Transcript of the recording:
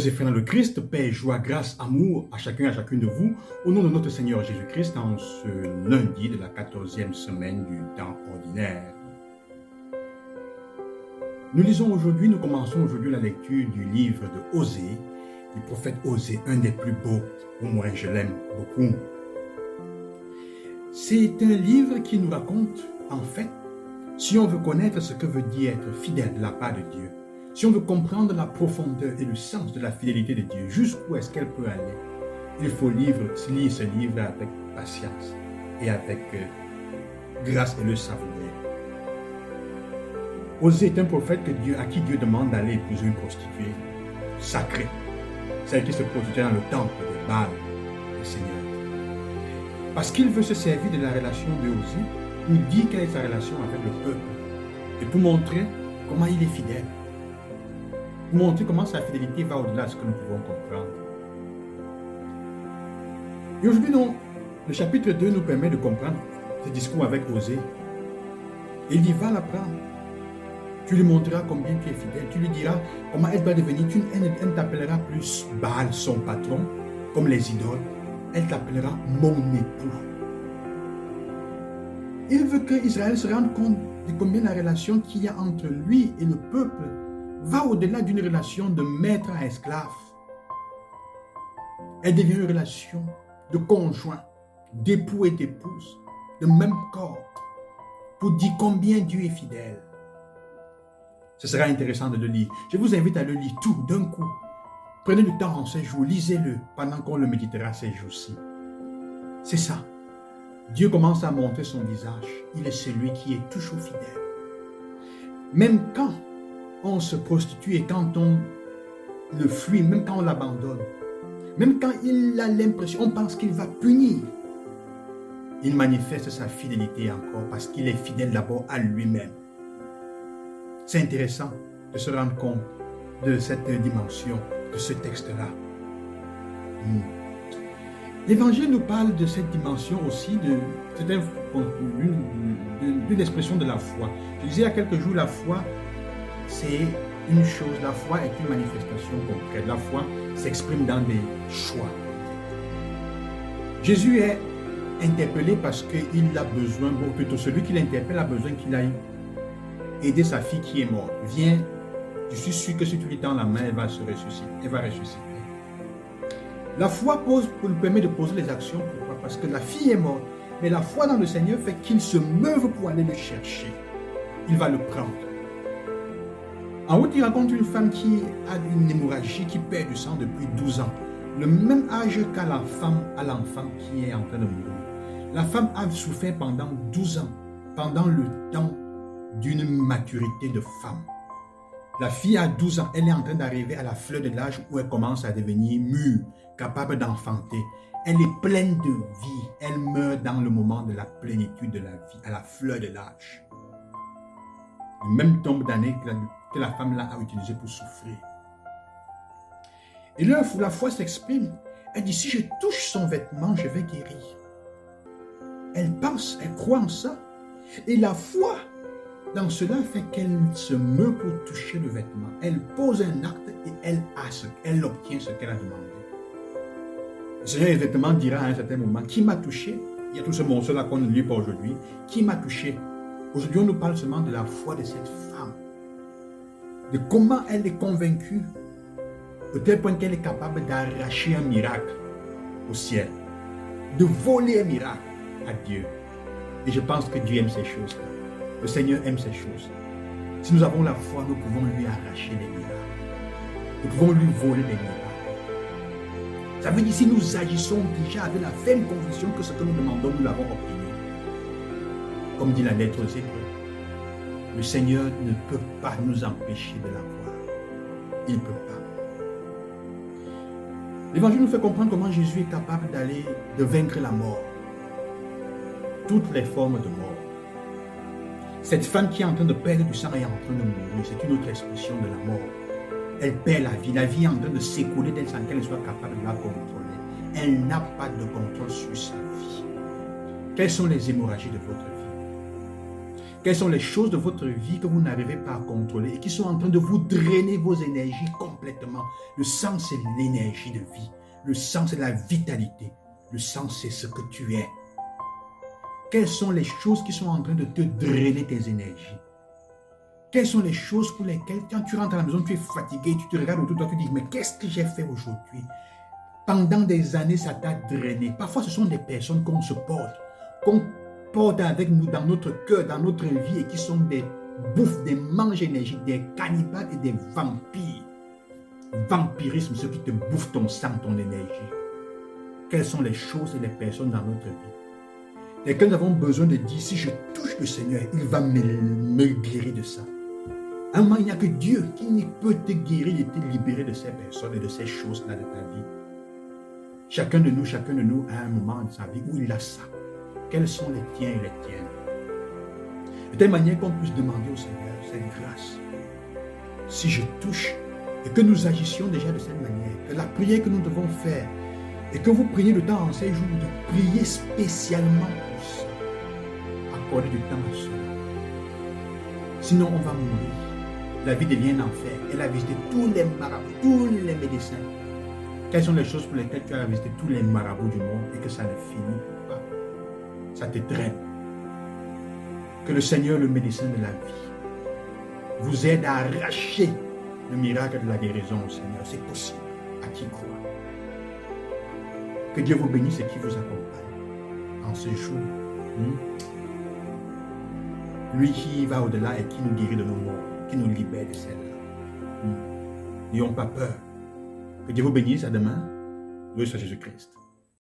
Chers et frères dans le Christ, paix, joie, grâce, amour à chacun et à chacune de vous, au nom de notre Seigneur Jésus-Christ, en ce lundi de la 14e semaine du temps ordinaire. Nous commençons aujourd'hui la lecture du livre de Osée, du prophète Osée, un des plus beaux, au moins je l'aime beaucoup. C'est un livre qui nous raconte, en fait, si on veut connaître ce que veut dire être fidèle de la part de Dieu, si on veut comprendre la profondeur et le sens de la fidélité de Dieu, jusqu'où est-ce qu'elle peut aller, il faut lire ce livre avec patience et avec grâce et le savourer. Osée est un prophète à qui Dieu demande d'aller épouser une prostituée sacrée, celle qui se prostituait dans le temple de Baal, le Seigneur. Parce qu'il veut se servir de la relation de Osée pour dire quelle est sa relation avec le peuple et pour montrer comment il est fidèle. Pour montrer comment sa fidélité va au-delà de ce que nous pouvons comprendre. Et aujourd'hui, donc, le chapitre 2 nous permet de comprendre ce discours avec Osée. Il dit, va la prendre. Tu lui montreras combien tu es fidèle. Tu lui diras comment elle doit devenir. Elle ne t'appellera plus Baal, son patron, comme les idoles. Elle t'appellera mon époux. Il veut que Israël se rende compte de combien la relation qu'il y a entre lui et le peuple va au-delà d'une relation de maître à esclave. Elle devient une relation de conjoint, d'époux et d'épouse, de même corps, pour dire combien Dieu est fidèle. Ce sera intéressant de le lire. Je vous invite à le lire tout d'un coup. Prenez du temps en ces jours, lisez-le pendant qu'on le méditera ces jours-ci. C'est ça. Dieu commence à montrer son visage. Il est celui qui est toujours fidèle. Même quand on se prostitue et quand on le fuit, même quand on l'abandonne, même quand il a l'impression, on pense qu'il va punir, il manifeste sa fidélité encore parce qu'il est fidèle d'abord à lui-même. C'est intéressant de se rendre compte de cette dimension, de ce texte-là. L'Évangile nous parle de cette dimension aussi, d'une expression de la foi. Je disais il y a quelques jours, la foi, c'est une chose, la foi est une manifestation concrète. La foi s'exprime dans des choix. Jésus est interpellé parce qu'il a besoin, ou plutôt celui qui l'interpelle a besoin qu'il aille aider sa fille qui est morte. Viens, je suis sûr que si tu lui tends la main, elle va se ressusciter. Elle va ressusciter. La foi nous permet de poser les actions. Pourquoi? Parce que la fille est morte. Mais la foi dans le Seigneur fait qu'il se meuve pour aller le chercher. Il va le prendre. En route, il raconte une femme qui a une hémorragie, qui perd du sang depuis 12 ans. Le même âge qu'à l'enfant qui est en train de mourir. La femme a souffert pendant 12 ans, pendant le temps d'une maturité de femme. La fille a 12 ans, elle est en train d'arriver à la fleur de l'âge où elle commence à devenir mûre, capable d'enfanter. Elle est pleine de vie, elle meurt dans le moment de la plénitude de la vie, à la fleur de l'âge. Le même nombre d'années que la femme là a utilisé pour souffrir. Et là, la foi s'exprime. Elle dit, si je touche son vêtement, je vais guérir. Elle pense, elle croit en ça. Et la foi, dans cela, fait qu'elle se meut pour toucher le vêtement. Elle pose un acte et elle obtient ce qu'elle a demandé. Le Seigneur exactement dira à un certain moment, qui m'a touché? Il y a tout ce morceau-là qu'on ne lit pas aujourd'hui. Qui m'a touché? Aujourd'hui, on nous parle seulement de la foi de cette femme. De comment elle est convaincue, au tel point qu'elle est capable d'arracher un miracle au ciel, de voler un miracle à Dieu. Et je pense que Dieu aime ces choses-là. Le Seigneur aime ces choses. Si nous avons la foi, nous pouvons lui arracher des miracles. Nous pouvons lui voler des miracles. Ça veut dire si nous agissons déjà avec la ferme conviction que ce que nous demandons, nous l'avons obtenu. Comme dit la lettre aux Hébreux. Le Seigneur ne peut pas nous empêcher de l'avoir. Il ne peut pas. L'Évangile nous fait comprendre comment Jésus est capable de vaincre la mort. Toutes les formes de mort. Cette femme qui est en train de perdre du sang et en train de mourir, c'est une autre expression de la mort. Elle perd la vie. La vie est en train de s'écouler d'elle sans qu'elle soit capable de la contrôler. Elle n'a pas de contrôle sur sa vie. Quelles sont les hémorragies de votre vie? Quelles sont les choses de votre vie que vous n'arrivez pas à contrôler et qui sont en train de vous drainer vos énergies complètement? Le sang, c'est l'énergie de vie. Le sang, c'est la vitalité. Le sang, c'est ce que tu es. Quelles sont les choses qui sont en train de te drainer tes énergies? Quelles sont les choses pour lesquelles, quand tu rentres à la maison, tu es fatigué, tu te regardes autour de toi, tu te dis, mais qu'est-ce que j'ai fait aujourd'hui? Pendant des années, ça t'a drainé. Parfois, ce sont des personnes qu'on porte avec nous dans notre cœur, dans notre vie, et qui sont des bouffes, des manges énergiques, des cannibales et des vampires. Vampirisme, ceux qui te bouffent ton sang, ton énergie. Quelles sont les choses et les personnes dans notre vie? Lesquelles nous avons besoin de dire, si je touche le Seigneur, il va me guérir de ça. À un moment, il n'y a que Dieu qui peut te guérir et te libérer de ces personnes et de ces choses-là de ta vie. Chacun de nous a un moment de sa vie où il a ça. Quels sont les tiens et les tiennes? De telle manière qu'on puisse demander au Seigneur cette grâce. Si je touche, et que nous agissions déjà de cette manière, que la prière que nous devons faire, et que vous preniez le temps en ces jours de prier spécialement pour ça. Accordez du temps à cela. Sinon, on va mourir. La vie devient un enfer. Elle a visité tous les marabouts, tous les médecins. Quelles sont les choses pour lesquelles tu as visité tous les marabouts du monde et que ça ne finit pas? Ça te draine. Que le Seigneur, le médecin de la vie, vous aide à arracher le miracle de la guérison au Seigneur. C'est possible à qui croit. Que Dieu vous bénisse et qu'il vous accompagne en ce jour. Lui qui va au-delà et qui nous guérit de nos morts, qui nous libère de celle-là. N'ayons pas peur. Que Dieu vous bénisse. À demain. Loué soit Jésus-Christ.